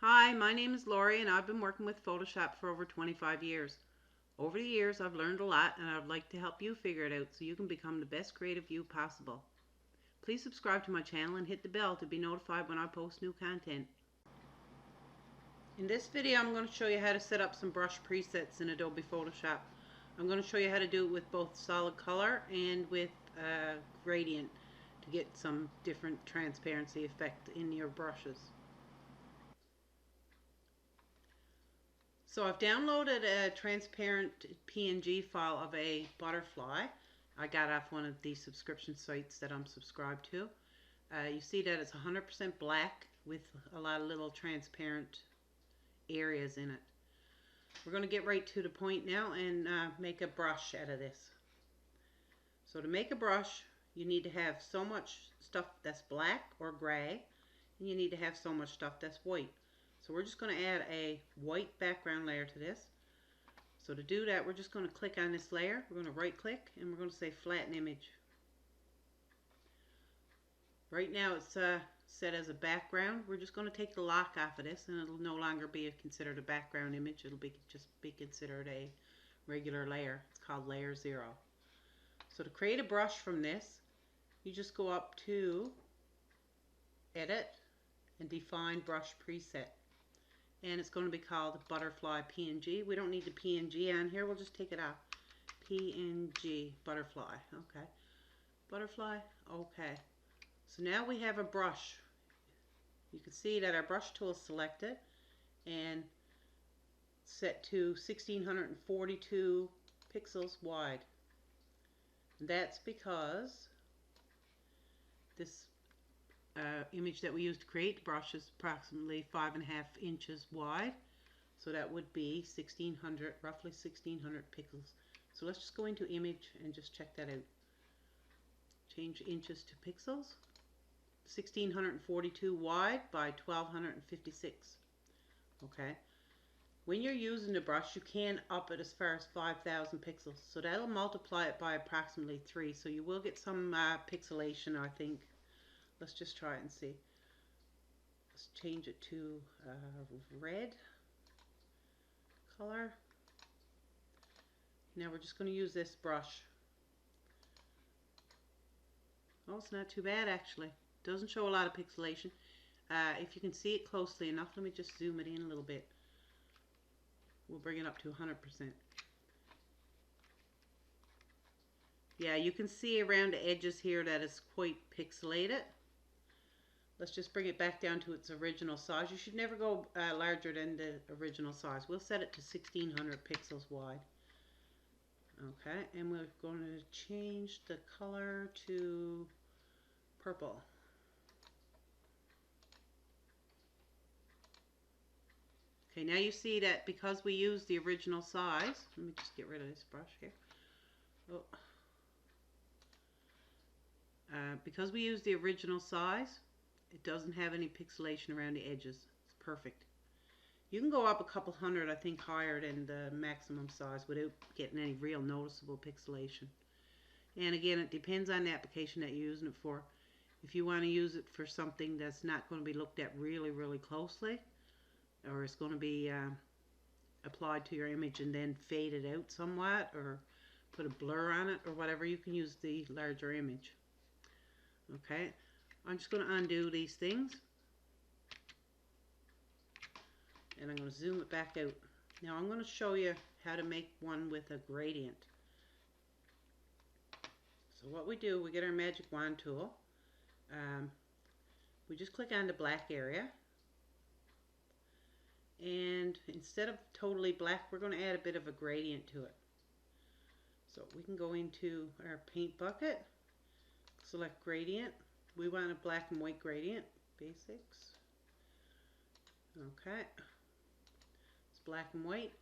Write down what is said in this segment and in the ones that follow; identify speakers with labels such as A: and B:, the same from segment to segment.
A: Hi, my name is Lori and I've been working with Photoshop for over 25 years. Over the years I've learned a lot and I'd like to help you figure it out so you can become the best creative you possible. Please subscribe to my channel and hit the bell to be notified when I post new content. In this video I'm going to show you how to set up some brush presets in Adobe Photoshop. I'm going to show you how to do it with both solid color and with gradient to get some different transparency effect in your brushes. So I've downloaded a transparent PNG file of a butterfly. I got off one of these subscription sites that I'm subscribed to. You see that it's 100% black with a lot of little transparent areas in it. We're going to get right to the point now and make a brush out of this. So to make a brush, you need to have so much stuff that's black or gray, and you need to have so much stuff that's white. So we're just going to add a white background layer to this. So to do that, we're just going to click on this layer. We're going to right click and we're going to say flatten image. Right now it's set as a background. We're just going to take the lock off of this and it'll no longer be considered a background image. It'll just be considered a regular layer. It's called layer 0. So to create a brush from this, you just go up to edit and define brush preset. And it's going to be called butterfly PNG. We don't need the PNG on here. We'll just take it out. PNG butterfly. Okay. Butterfly. Okay. So now we have a brush. You can see that our brush tool is selected and set to 1642 pixels wide. And that's because this image that we used to create the brush is approximately 5.5 inches wide, so that would be 1600, roughly 1600 pixels. So let's just go into image and just check that out. Change inches to pixels. 1642 wide by 1256. Okay. When you're using the brush, you can up it as far as 5000 pixels, so that'll multiply it by approximately 3, so you will get some pixelation, I think. Let's just try it and see. Let's change it to red color. Now we're just going to use this brush. Oh, it's not too bad actually. Doesn't show a lot of pixelation. If you can see it closely enough, let me just zoom it in a little bit. We'll bring it up to 100%. Yeah, you can see around the edges here that it's quite pixelated. Let's just bring it back down to its original size. You should never go larger than the original size. We'll set it to 1600 pixels wide. Okay, and we're going to change the color to purple. Okay, now you see that because we use the original size, let me just get rid of this brush here. Oh. Because we use the original size, it doesn't have any pixelation around the edges. It's perfect. You can go up a couple hundred, I think, higher than the maximum size without getting any real noticeable pixelation. And again, it depends on the application that you're using it for. If you want to use it for something that's not going to be looked at really, really closely, or it's going to be applied to your image and then faded out somewhat, or put a blur on it, or whatever, you can use the larger image. Okay, I'm just going to undo these things and I'm going to zoom it back out. Now I'm going to show you how to make one with a gradient. So what we do, we get our magic wand tool. We just click on the black area, and instead of totally black, we're going to add a bit of a gradient to it. So we can go into our paint bucket, select gradient. We want a black and white gradient, basics. Okay, it's black and white,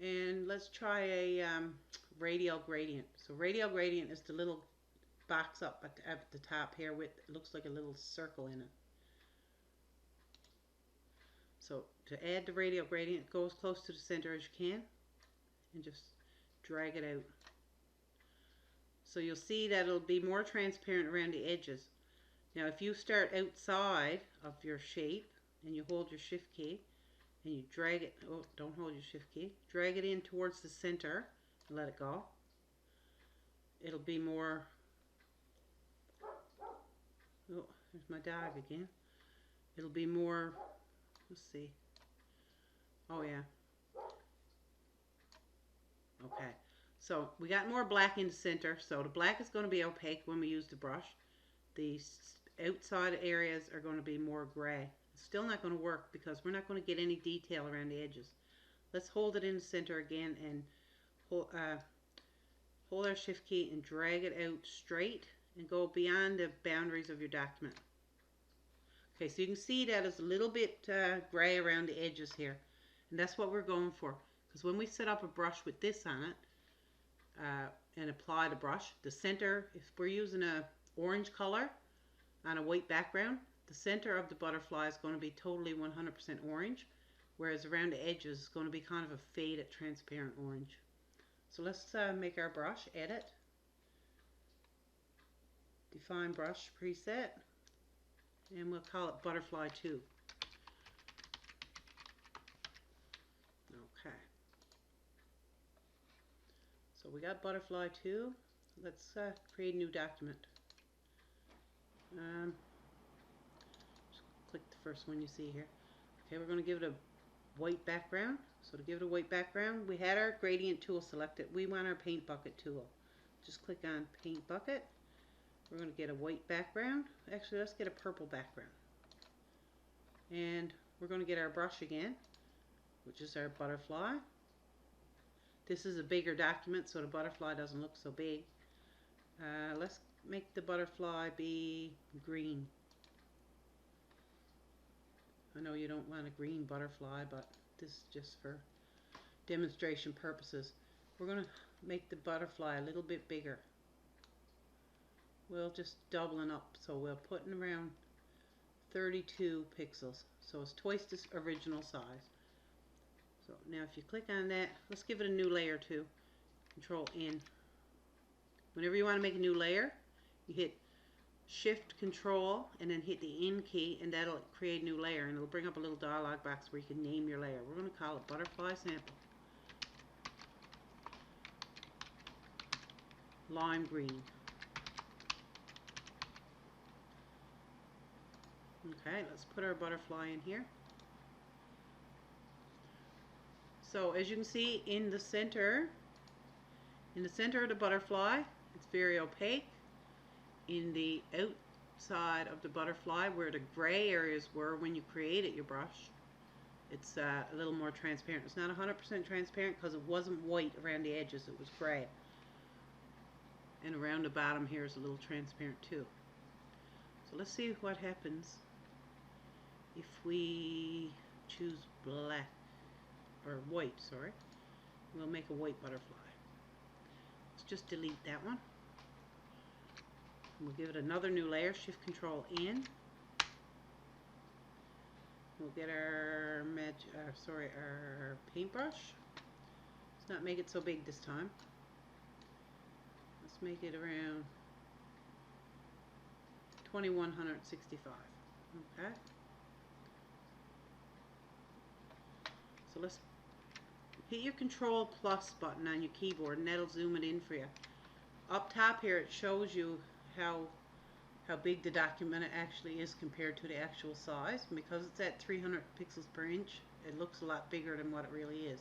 A: and let's try a radial gradient. So radial gradient is the little box up at the top here with, it looks like a little circle in it. So to add the radial gradient, go as close to the center as you can and just drag it out. So you'll see that it'll be more transparent around the edges. Now if you start outside of your shape, and you hold your shift key and you drag it, oh, don't hold your shift key, drag it in towards the center and let it go. It'll be more, oh, there's my dog again. It'll be more, let's see, oh yeah, okay. So we got more black in the center, so the black is going to be opaque when we use the brush. The outside areas are going to be more gray. It's still not going to work because we're not going to get any detail around the edges. Let's hold it in the center again and hold our shift key and drag it out straight and go beyond the boundaries of your document. Okay, so you can see that it's a little bit gray around the edges here, and that's what we're going for, because when we set up a brush with this on it and apply the brush, the center, if we're using a orange color on a white background, the center of the butterfly is going to be totally 100% orange, whereas around the edges it's going to be kind of a faded transparent orange. So let's make our brush, edit, define brush preset, and we'll call it Butterfly 2. Okay. So we got Butterfly 2. Let's create a new document. Just click the first one you see here. Okay, we're going to give it a white background. So to give it a white background, we had our gradient tool selected. We want our paint bucket tool. Just click on paint bucket. We're going to get a white background. Actually, let's get a purple background. And we're going to get our brush again, which is our butterfly. This is a bigger document, so the butterfly doesn't look so big. Let's make the butterfly be green. I know you don't want a green butterfly, but this is just for demonstration purposes. We're going to make the butterfly a little bit bigger. We'll just doubling up, so we'll put in around 32 pixels. So it's twice this original size. So now if you click on that, let's give it a new layer too. Control N. Whenever you want to make a new layer, you hit Shift Control and then hit the N key, and that'll create a new layer, and it'll bring up a little dialog box where you can name your layer. We're going to call it Butterfly Sample. Lime green. Okay, let's put our butterfly in here. So as you can see in the center of the butterfly, it's very opaque. In the outside of the butterfly, where the gray areas were when you created your brush, it's a little more transparent. It's not 100% transparent because it wasn't white around the edges, it was gray. And around the bottom here is a little transparent too. So let's see what happens if we choose black, or white, sorry. We'll make a white butterfly. Let's just delete that one. We'll give it another new layer, Shift Control N. We'll get our our paintbrush. Let's not make it so big this time. Let's make it around 2165. Okay. So let's hit your Control plus button on your keyboard, and that'll zoom it in for you. Up top here it shows you how big the document actually is compared to the actual size. And because it's at 300 pixels per inch, it looks a lot bigger than what it really is.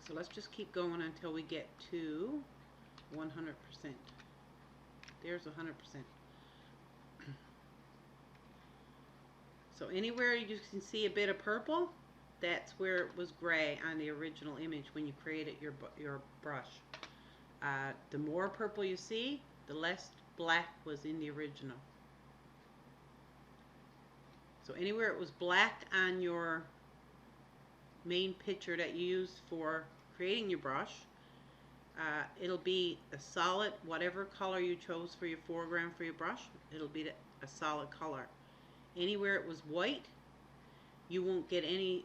A: So let's just keep going until we get to 100%. There's 100%. So anywhere you can see a bit of purple, that's where it was gray on the original image when you created your brush. The more purple you see, the less black was in the original. So anywhere it was black on your main picture that you used for creating your brush, it'll be a solid, whatever color you chose for your foreground for your brush, it'll be a solid color. Anywhere it was white, you won't get any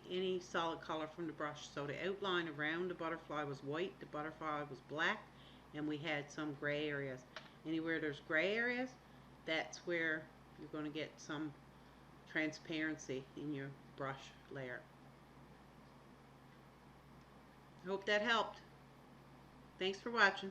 A: solid color from the brush. So the outline around the butterfly was white, the butterfly was black, and we had some gray areas. Anywhere there's gray areas, that's where you're going to get some transparency in your brush layer. I hope that helped. Thanks for watching.